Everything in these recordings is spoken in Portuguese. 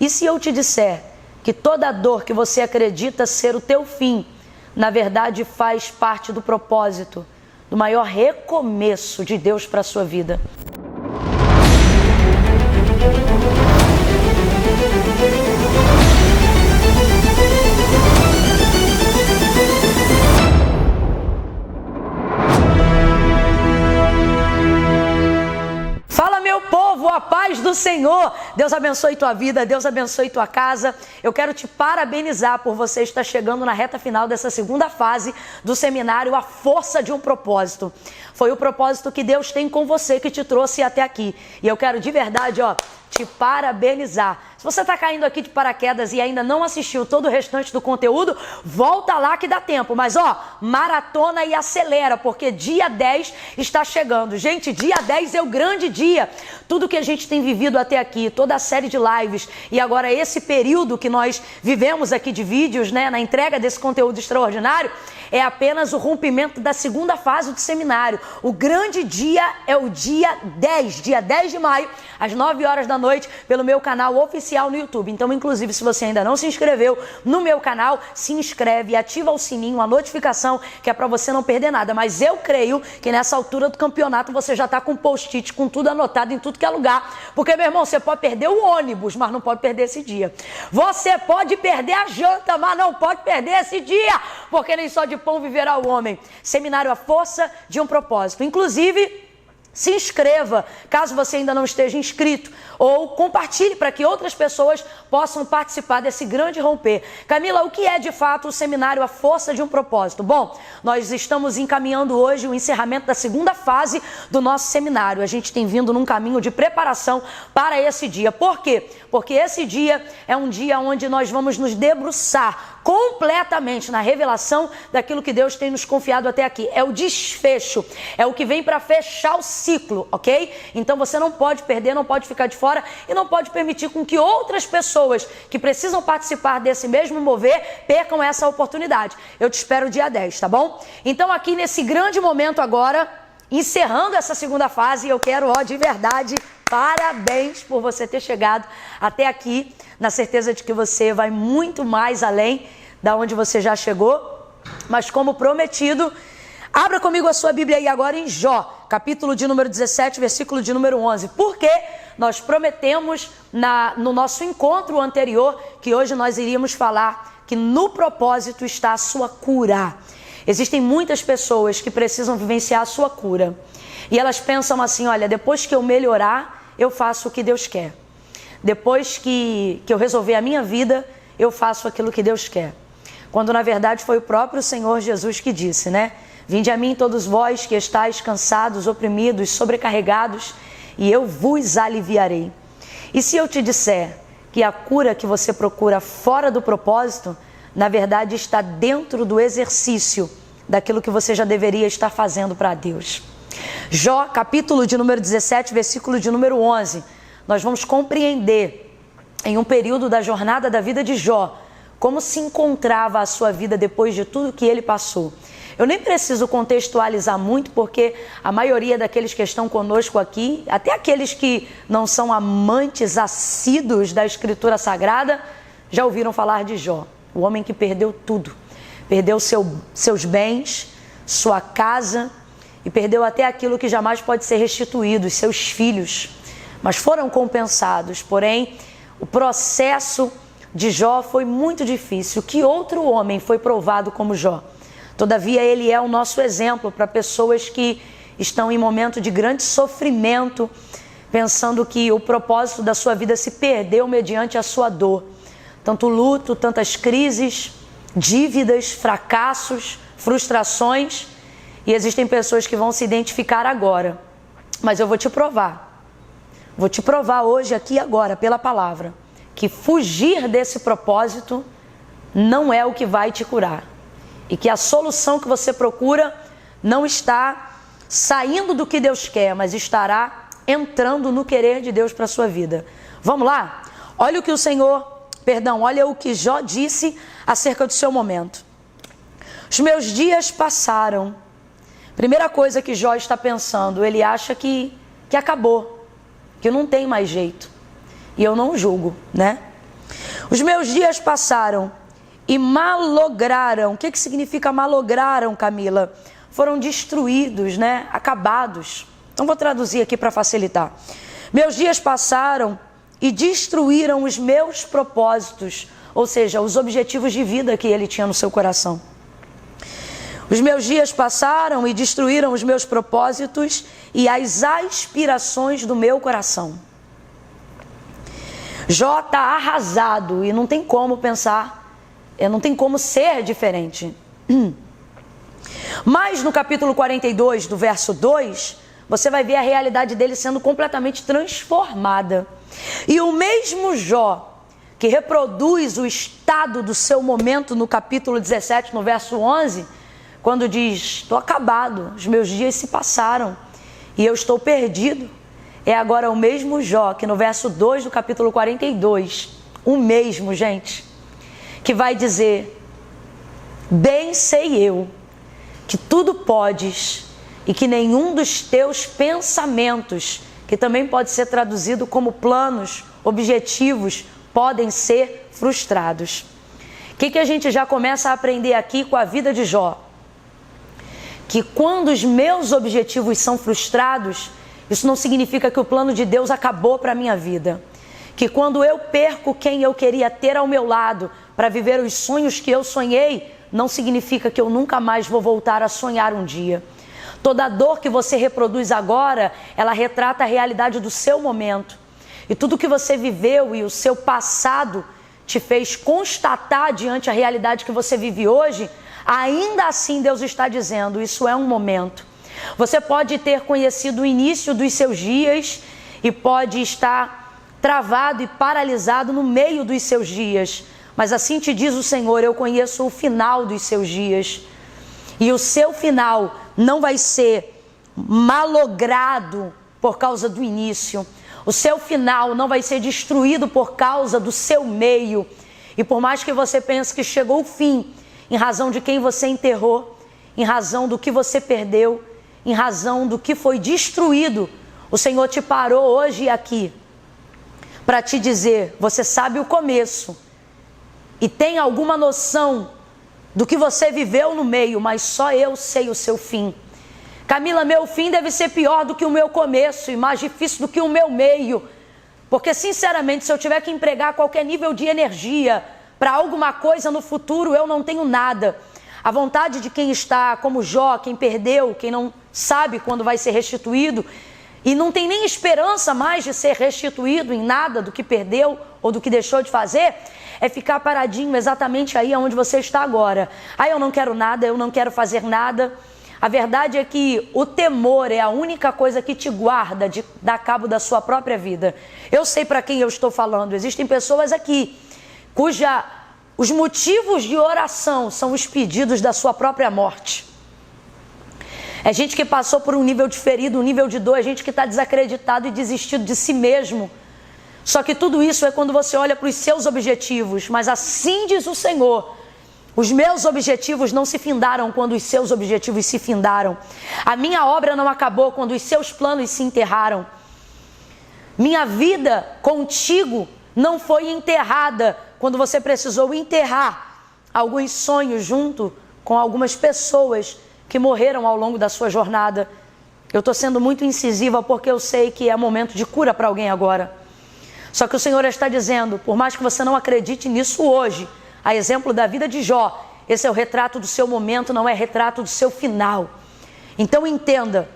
E se eu te disser que toda dor que você acredita ser o teu fim, na verdade faz parte do propósito, do maior recomeço de Deus para a sua vida? Fala, meu povo, a paz do Senhor. Deus abençoe tua vida, Deus abençoe tua casa. Eu quero te parabenizar por você estar chegando na reta final dessa segunda fase do seminário A Força de um Propósito. Foi o propósito que Deus tem com você que te trouxe até aqui. E eu quero de verdade, te parabenizar. Se você está caindo aqui de paraquedas e ainda não assistiu todo o restante do conteúdo, volta lá que dá tempo. Mas maratona e acelera, porque dia 10 está chegando. Gente, dia 10 é o grande dia. Tudo que a gente tem vivido até aqui, toda a série de lives e agora esse período que nós vivemos aqui de vídeos, né, na entrega desse conteúdo extraordinário, é apenas o rompimento da segunda fase do seminário. O grande dia é o dia 10 de maio, às 9 horas da noite, pelo meu canal oficial no YouTube. Então, inclusive, se você ainda não se inscreveu no meu canal, se inscreve e ativa o sininho, a notificação, que é para você não perder nada. Mas eu creio que nessa altura do campeonato você já está com post-it, com tudo anotado em tudo que é lugar. Porque, meu irmão, você pode perder o ônibus, mas não pode perder esse dia. Você pode perder a janta, mas não pode perder esse dia, porque nem só de pão viverá o homem. Seminário A Força de um Propósito. Inclusive, se inscreva, caso você ainda não esteja inscrito, ou compartilhe para que outras pessoas possam participar desse grande romper. Camila, o que é de fato o seminário A Força de um Propósito? Bom, nós estamos encaminhando hoje o encerramento da segunda fase do nosso seminário. A gente tem vindo num caminho de preparação para esse dia. Por quê? Porque esse dia é um dia onde nós vamos nos debruçar completamente na revelação daquilo que Deus tem nos confiado até aqui. É o desfecho, é o que vem para fechar o ciclo, ok? Então você não pode perder, não pode ficar de fora e não pode permitir com que outras pessoas que precisam participar desse mesmo mover percam essa oportunidade. Eu te espero dia 10, tá bom? Então aqui nesse grande momento agora, encerrando essa segunda fase, eu quero, de verdade, parabéns por você ter chegado até aqui, na certeza de que você vai muito mais além da onde você já chegou. Mas como prometido, abra comigo a sua Bíblia aí agora em Jó, capítulo de número 17, versículo de número 11. Porque nós prometemos no nosso encontro anterior que hoje nós iríamos falar que no propósito está a sua cura. Existem muitas pessoas que precisam vivenciar a sua cura. E elas pensam assim, olha, depois que eu melhorar, eu faço o que Deus quer. Depois que eu resolver a minha vida, eu faço aquilo que Deus quer. Quando na verdade foi o próprio Senhor Jesus que disse, né? Vinde a mim todos vós que estáis cansados, oprimidos, sobrecarregados, e eu vos aliviarei. E se eu te disser que a cura que você procura fora do propósito, na verdade está dentro do exercício daquilo que você já deveria estar fazendo para Deus. Jó, capítulo de número 17, versículo de número 11. Nós vamos compreender em um período da jornada da vida de Jó como se encontrava a sua vida depois de tudo que ele passou. Eu nem preciso contextualizar muito, porque a maioria daqueles que estão conosco aqui, até aqueles que não são amantes assíduos da Escritura Sagrada, já ouviram falar de Jó, o homem que perdeu tudo. Perdeu seus bens, sua casa e perdeu até aquilo que jamais pode ser restituído, os seus filhos. Mas foram compensados. Porém, o processo de Jó foi muito difícil. Que outro homem foi provado como Jó? Todavia, ele é o nosso exemplo para pessoas que estão em momento de grande sofrimento, pensando que o propósito da sua vida se perdeu mediante a sua dor. Tanto luto, tantas crises, dívidas, fracassos, frustrações. E existem pessoas que vão se identificar agora. Mas eu vou te provar. Vou te provar hoje, aqui e agora, pela palavra, que fugir desse propósito não é o que vai te curar. E que a solução que você procura não está saindo do que Deus quer, mas estará entrando no querer de Deus para a sua vida. Vamos lá? Olha o que Jó disse acerca do seu momento. Os meus dias passaram. Primeira coisa que Jó está pensando, ele acha que acabou, que não tem mais jeito. E eu não julgo, né? Os meus dias passaram e malograram. O que significa malograram, Camila? Foram destruídos, né? Acabados. Então vou traduzir aqui para facilitar. Meus dias passaram e destruíram os meus propósitos, ou seja, os objetivos de vida que ele tinha no seu coração. Os meus dias passaram e destruíram os meus propósitos e as aspirações do meu coração. Jó está arrasado e não tem como pensar, não tem como ser diferente. Mas no capítulo 42, do verso 2, você vai ver a realidade dele sendo completamente transformada. E o mesmo Jó, que reproduz o estado do seu momento no capítulo 17, no verso 11, quando diz, estou acabado, os meus dias se passaram e eu estou perdido. É agora o mesmo Jó, que no verso 2 do capítulo 42, o mesmo, gente, que vai dizer, bem sei eu que tudo podes e que nenhum dos teus pensamentos, que também pode ser traduzido como planos, objetivos, podem ser frustrados. O que a gente já começa a aprender aqui com a vida de Jó? Que quando os meus objetivos são frustrados, isso não significa que o plano de Deus acabou para a minha vida. Que quando eu perco quem eu queria ter ao meu lado para viver os sonhos que eu sonhei, não significa que eu nunca mais vou voltar a sonhar um dia. Toda dor que você reproduz agora, ela retrata a realidade do seu momento. E tudo que você viveu e o seu passado te fez constatar diante a realidade que você vive hoje, ainda assim Deus está dizendo, isso é um momento. Você pode ter conhecido o início dos seus dias e pode estar travado e paralisado no meio dos seus dias. Mas assim te diz o Senhor, eu conheço o final dos seus dias. E o seu final não vai ser malogrado por causa do início. O seu final não vai ser destruído por causa do seu meio. E por mais que você pense que chegou o fim, em razão de quem você enterrou, em razão do que você perdeu, em razão do que foi destruído, o Senhor te parou hoje aqui para te dizer, você sabe o começo e tem alguma noção do que você viveu no meio, mas só eu sei o seu fim. Camila, meu fim deve ser pior do que o meu começo e mais difícil do que o meu meio, porque sinceramente, se eu tiver que empregar qualquer nível de energia para alguma coisa no futuro, eu não tenho nada. A vontade de quem está como Jó, quem perdeu, quem não sabe quando vai ser restituído e não tem nem esperança mais de ser restituído em nada do que perdeu ou do que deixou de fazer, é ficar paradinho exatamente aí onde você está agora. Eu não quero nada, eu não quero fazer nada. A verdade é que o temor é a única coisa que te guarda de dar cabo da sua própria vida. Eu sei para quem eu estou falando. Existem pessoas aqui os motivos de oração são os pedidos da sua própria morte. É gente que passou por um nível de ferido, um nível de dor, é gente que está desacreditado e desistido de si mesmo. Só que tudo isso é quando você olha para os seus objetivos, mas assim diz o Senhor, os meus objetivos não se findaram quando os seus objetivos se findaram. A minha obra não acabou quando os seus planos se enterraram. Minha vida contigo não foi enterrada quando você precisou enterrar alguns sonhos junto com algumas pessoas que morreram ao longo da sua jornada. Eu estou sendo muito incisiva porque eu sei que é momento de cura para alguém agora. Só que o Senhor está dizendo, por mais que você não acredite nisso hoje, a exemplo da vida de Jó, esse é o retrato do seu momento, não é retrato do seu final. Então entenda,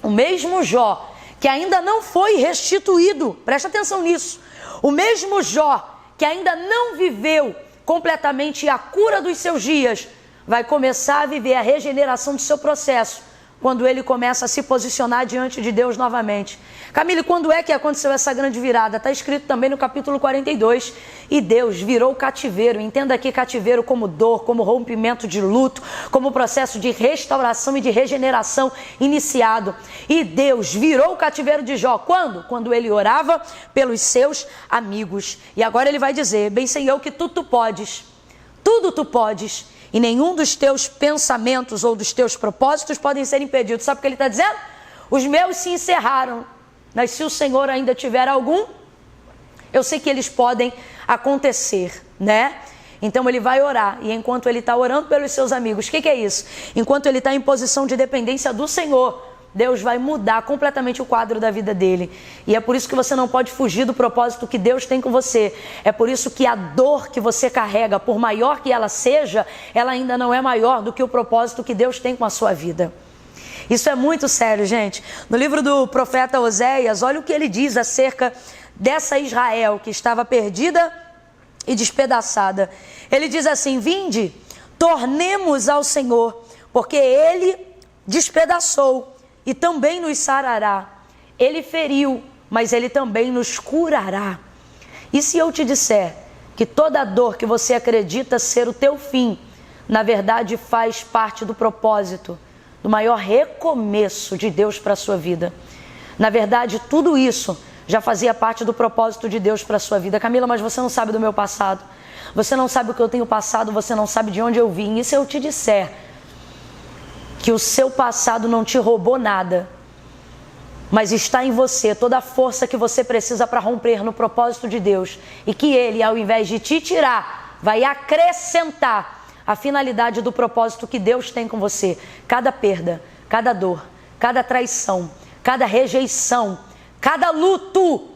o mesmo Jó, que ainda não foi restituído, presta atenção nisso, o mesmo Jó, que ainda não viveu completamente a cura dos seus dias, vai começar a viver a regeneração do seu processo, quando ele começa a se posicionar diante de Deus novamente. Camille, quando é que aconteceu essa grande virada? Está escrito também no capítulo 42. E Deus virou o cativeiro. Entenda aqui cativeiro como dor, como rompimento de luto, como processo de restauração e de regeneração iniciado. E Deus virou o cativeiro de Jó. Quando? Quando ele orava pelos seus amigos. E agora ele vai dizer, bem Senhor, que tudo tu podes. Tudo tu podes. E nenhum dos teus pensamentos ou dos teus propósitos podem ser impedidos. Sabe o que ele está dizendo? Os meus se encerraram. Mas se o Senhor ainda tiver algum, eu sei que eles podem acontecer, né? Então ele vai orar, e enquanto ele está orando pelos seus amigos, o que é isso? Enquanto ele está em posição de dependência do Senhor, Deus vai mudar completamente o quadro da vida dele. E é por isso que você não pode fugir do propósito que Deus tem com você. É por isso que a dor que você carrega, por maior que ela seja, ela ainda não é maior do que o propósito que Deus tem com a sua vida. Isso é muito sério, gente. No livro do profeta Oséias, olha o que ele diz acerca dessa Israel que estava perdida e despedaçada. Ele diz assim: vinde, tornemos ao Senhor, porque Ele despedaçou e também nos sarará. Ele feriu, mas Ele também nos curará. E se eu te disser que toda dor que você acredita ser o teu fim, na verdade faz parte do propósito, do maior recomeço de Deus para a sua vida. Na verdade, tudo isso já fazia parte do propósito de Deus para a sua vida. Camila, mas você não sabe do meu passado. Você não sabe o que eu tenho passado, você não sabe de onde eu vim. E se eu te disser que o seu passado não te roubou nada, mas está em você toda a força que você precisa para romper no propósito de Deus, e que Ele, ao invés de te tirar, vai acrescentar a finalidade do propósito que Deus tem com você. Cada perda, cada dor, cada traição, cada rejeição, cada luto,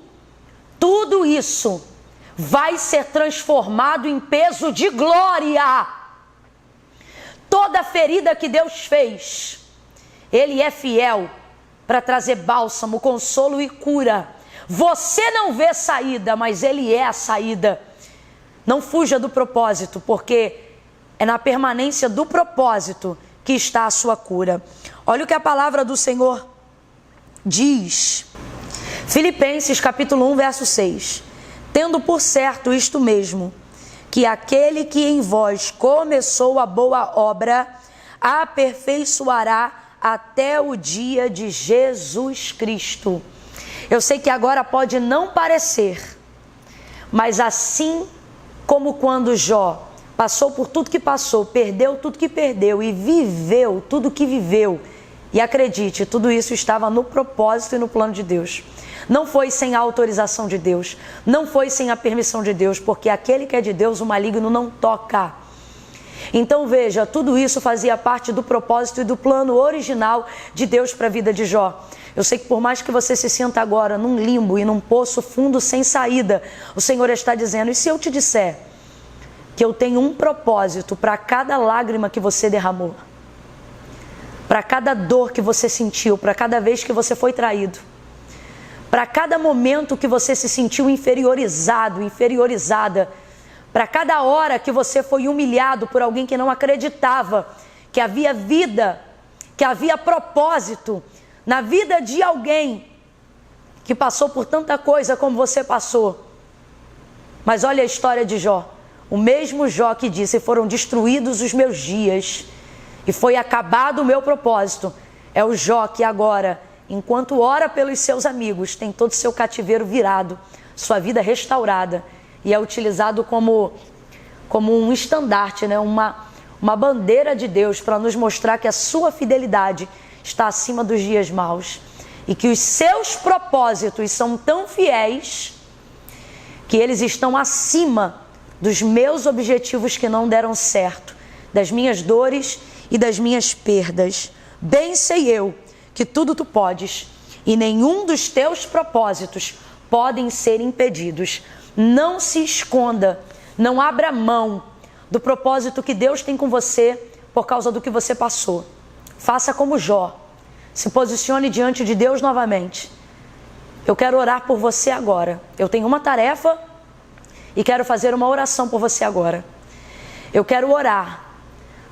tudo isso vai ser transformado em peso de glória. Toda ferida que Deus fez, Ele é fiel para trazer bálsamo, consolo e cura. Você não vê saída, mas Ele é a saída. Não fuja do propósito, porque é na permanência do propósito que está a sua cura. Olha o que a palavra do Senhor diz. Filipenses capítulo 1, verso 6. Tendo por certo isto mesmo, que aquele que em vós começou a boa obra, a aperfeiçoará até o dia de Jesus Cristo. Eu sei que agora pode não parecer, mas assim como quando Jó passou por tudo que passou, perdeu tudo que perdeu e viveu tudo que viveu, e acredite, tudo isso estava no propósito e no plano de Deus. Não foi sem a autorização de Deus, não foi sem a permissão de Deus, porque aquele que é de Deus, o maligno não toca. Então veja, tudo isso fazia parte do propósito e do plano original de Deus para a vida de Jó. Eu sei que por mais que você se sinta agora num limbo e num poço fundo sem saída, o Senhor está dizendo: e se eu te disser que eu tenho um propósito para cada lágrima que você derramou, para cada dor que você sentiu, para cada vez que você foi traído, para cada momento que você se sentiu inferiorizado, inferiorizada, para cada hora que você foi humilhado por alguém que não acreditava que havia vida, que havia propósito na vida de alguém que passou por tanta coisa como você passou. Mas olha a história de Jó. O mesmo Jó que disse: foram destruídos os meus dias e foi acabado o meu propósito. É o Jó que agora, enquanto ora pelos seus amigos, tem todo o seu cativeiro virado, sua vida restaurada, e é utilizado como um estandarte, né? uma bandeira de Deus para nos mostrar que a sua fidelidade está acima dos dias maus e que os seus propósitos são tão fiéis que eles estão acima dos meus objetivos que não deram certo, das minhas dores e das minhas perdas. Bem sei eu que tudo tu podes e nenhum dos teus propósitos podem ser impedidos. Não se esconda, não abra mão do propósito que Deus tem com você por causa do que você passou. Faça como Jó, se posicione diante de Deus novamente. Eu quero orar por você agora. Eu tenho uma tarefa e quero fazer uma oração por você agora. Eu quero orar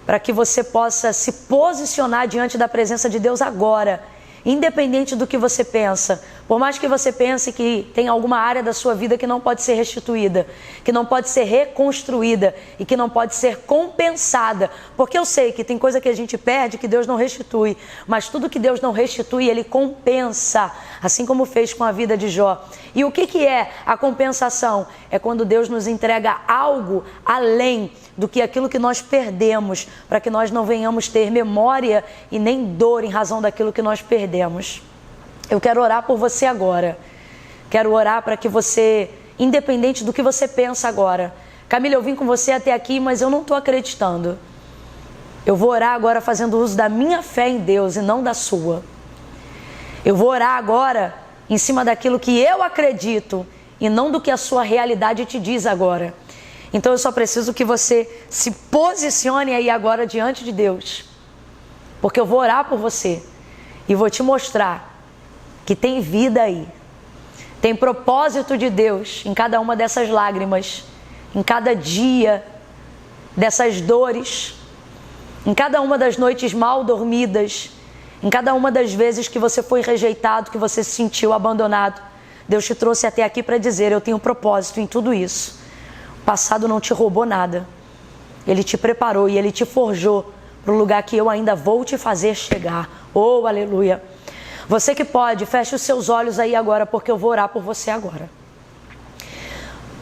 para que você possa se posicionar diante da presença de Deus agora, independente do que você pensa. Por mais que você pense que tem alguma área da sua vida que não pode ser restituída, que não pode ser reconstruída e que não pode ser compensada, porque eu sei que tem coisa que a gente perde que Deus não restitui, mas tudo que Deus não restitui, Ele compensa, assim como fez com a vida de Jó. E o que é a compensação? É quando Deus nos entrega algo além do que aquilo que nós perdemos, para que nós não venhamos ter memória e nem dor em razão daquilo que nós perdemos. Eu quero orar por você agora. Quero orar para que você independente do que você pensa agora. Camila, eu vim com você até aqui, mas eu não estou acreditando. Eu vou orar agora fazendo uso da minha fé em Deus e não da sua. Eu vou orar agora em cima daquilo que eu acredito e não do que a sua realidade te diz agora. Então eu só preciso que você se posicione aí agora diante de Deus. Porque eu vou orar por você e vou te mostrar que tem vida aí. Tem propósito de Deus em cada uma dessas lágrimas, em cada dia dessas dores, em cada uma das noites mal dormidas, em cada uma das vezes que você foi rejeitado, que você se sentiu abandonado. Deus te trouxe até aqui para dizer: eu tenho propósito em tudo isso. O passado não te roubou nada. Ele te preparou e Ele te forjou para o lugar que eu ainda vou te fazer chegar. Oh, aleluia! Você que pode, feche os seus olhos aí agora, porque eu vou orar por você agora.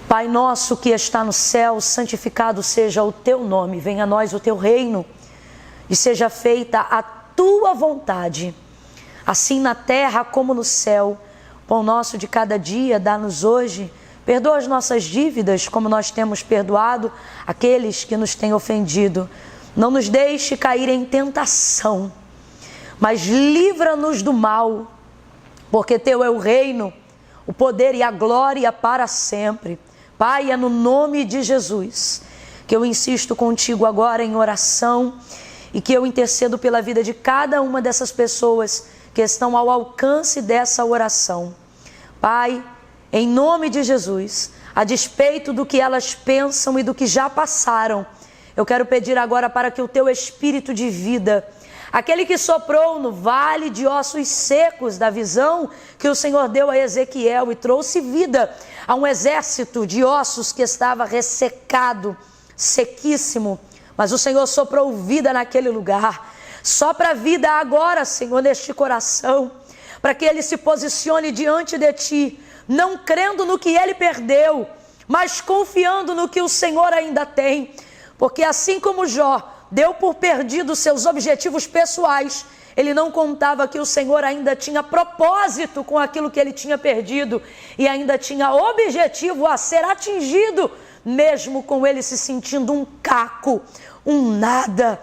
Pai nosso que está no céu, santificado seja o teu nome. Venha a nós o teu reino e seja feita a tua vontade, assim na terra como no céu. O pão nosso de cada dia dá-nos hoje. Perdoa as nossas dívidas, como nós temos perdoado aqueles que nos têm ofendido. Não nos deixe cair em tentação, mas livra-nos do mal, porque teu é o reino, o poder e a glória para sempre. Pai, é no nome de Jesus que eu insisto contigo agora em oração e que eu intercedo pela vida de cada uma dessas pessoas que estão ao alcance dessa oração. Pai, em nome de Jesus, a despeito do que elas pensam e do que já passaram, eu quero pedir agora para que o teu Espírito de vida, aquele que soprou no vale de ossos secos da visão que o Senhor deu a Ezequiel e trouxe vida a um exército de ossos que estava ressecado, sequíssimo, mas o Senhor soprou vida naquele lugar. Sopra vida agora, Senhor, neste coração, para que ele se posicione diante de ti, não crendo no que ele perdeu, mas confiando no que o Senhor ainda tem. Porque assim como Jó deu por perdido seus objetivos pessoais, ele não contava que o Senhor ainda tinha propósito com aquilo que ele tinha perdido e ainda tinha objetivo a ser atingido, mesmo com ele se sentindo um caco, um nada.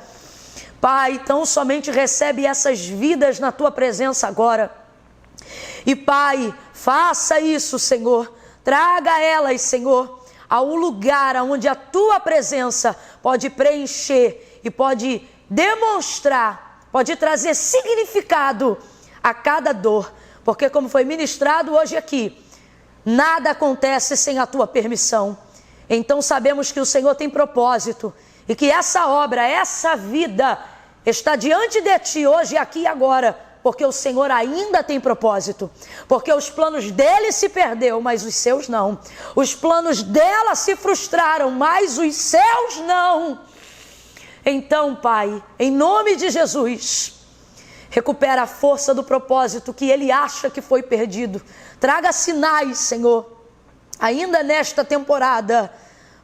Pai, então somente recebe essas vidas na tua presença agora. E Pai, faça isso, Senhor. Traga elas, Senhor, a um lugar onde a tua presença pode preencher e pode demonstrar, pode trazer significado a cada dor. Porque como foi ministrado hoje aqui, nada acontece sem a tua permissão. Então sabemos que o Senhor tem propósito e que essa obra, essa vida está diante de ti hoje, aqui e agora, porque o Senhor ainda tem propósito, porque os planos dele se perdeu, mas os seus não. Os planos dela se frustraram, mas os seus não. Então, Pai, em nome de Jesus, recupera a força do propósito que ele acha que foi perdido. Traga sinais, Senhor, ainda nesta temporada,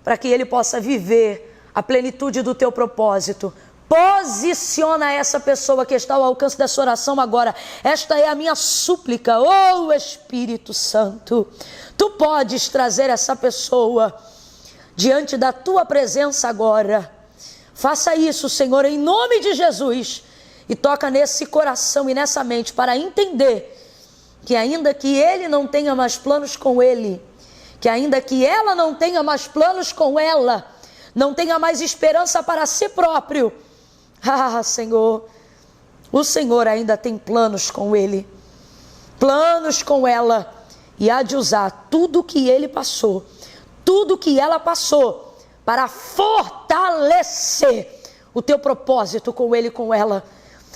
para que ele possa viver a plenitude do teu propósito. Posiciona essa pessoa que está ao alcance dessa oração agora. Esta é a minha súplica, oh Espírito Santo. Tu podes trazer essa pessoa diante da tua presença agora. Faça isso, Senhor, em nome de Jesus. E toca nesse coração e nessa mente para entender que ainda que ele não tenha mais planos com ele, que ainda que ela não tenha mais planos com ela, não tenha mais esperança para si próprio, Senhor, o Senhor ainda tem planos com ele, planos com ela, e há de usar tudo que ele passou, tudo que ela passou, para fortalecer o teu propósito com ele e com ela.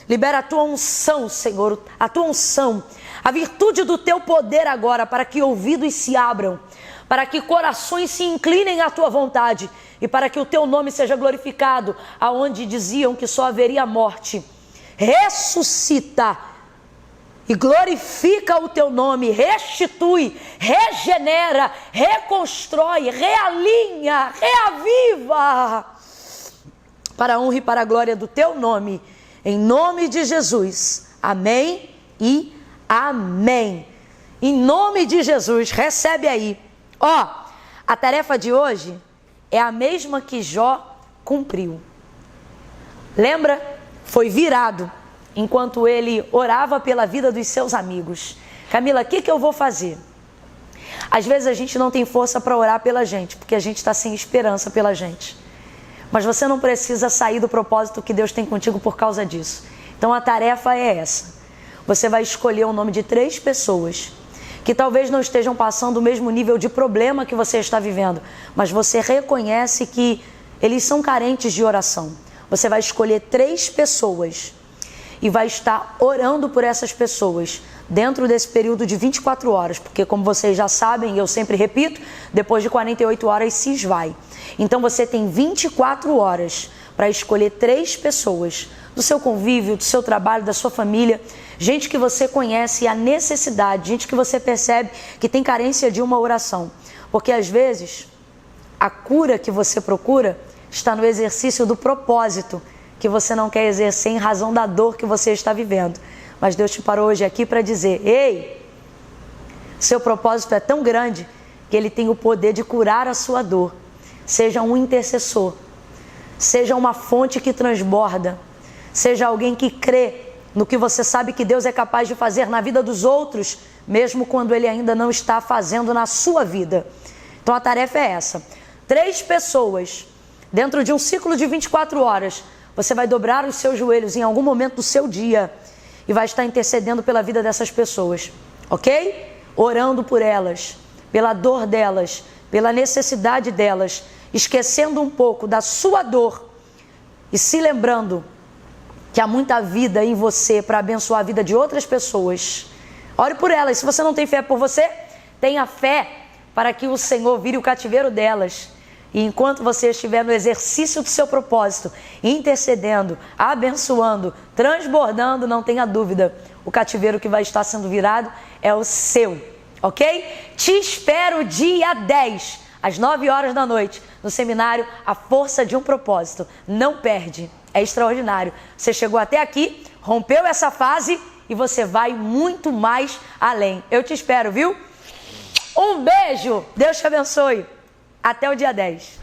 Libera a tua unção, Senhor, a tua unção, a virtude do teu poder agora, para que ouvidos se abram, para que corações se inclinem à tua vontade e para que o teu nome seja glorificado, aonde diziam que só haveria morte. Ressuscita e glorifica o teu nome, restitui, regenera, reconstrói, realinha, reaviva, para a honra e para a glória do teu nome, em nome de Jesus. Amém e amém. Em nome de Jesus, recebe aí. Ó, a tarefa de hoje é a mesma que Jó cumpriu. Lembra? Foi virado enquanto ele orava pela vida dos seus amigos. Camila, o que eu vou fazer? Às vezes a gente não tem força para orar pela gente, porque a gente está sem esperança pela gente. Mas você não precisa sair do propósito que Deus tem contigo por causa disso. Então a tarefa é essa. Você vai escolher o nome de 3 pessoas que talvez não estejam passando o mesmo nível de problema que você está vivendo, mas você reconhece que eles são carentes de oração. Você vai escolher 3 pessoas e vai estar orando por essas pessoas dentro desse período de 24 horas, porque como vocês já sabem, eu sempre repito, depois de 48 horas se esvai. Então você tem 24 horas para escolher 3 pessoas do seu convívio, do seu trabalho, da sua família, gente que você conhece a necessidade, gente que você percebe que tem carência de uma oração. Porque às vezes a cura que você procura está no exercício do propósito que você não quer exercer em razão da dor que você está vivendo. Mas Deus te parou hoje aqui para dizer: ei, seu propósito é tão grande que Ele tem o poder de curar a sua dor. Seja um intercessor, seja uma fonte que transborda, seja alguém que crê no que você sabe que Deus é capaz de fazer na vida dos outros, mesmo quando Ele ainda não está fazendo na sua vida. Então a tarefa é essa: 3 pessoas, dentro de um ciclo de 24 horas, você vai dobrar os seus joelhos em algum momento do seu dia e vai estar intercedendo pela vida dessas pessoas, ok? Orando por elas, pela dor delas, pela necessidade delas, esquecendo um pouco da sua dor e se lembrando que há muita vida em você para abençoar a vida de outras pessoas. Ore por elas. Se você não tem fé por você, tenha fé para que o Senhor vire o cativeiro delas. E enquanto você estiver no exercício do seu propósito, intercedendo, abençoando, transbordando, não tenha dúvida, o cativeiro que vai estar sendo virado é o seu, ok? Te espero dia 10, às 9 horas da noite, no seminário A Força de um Propósito. Não perde, é extraordinário. Você chegou até aqui, rompeu essa fase e você vai muito mais além. Eu te espero, viu? Um beijo, Deus te abençoe. Até o dia 10.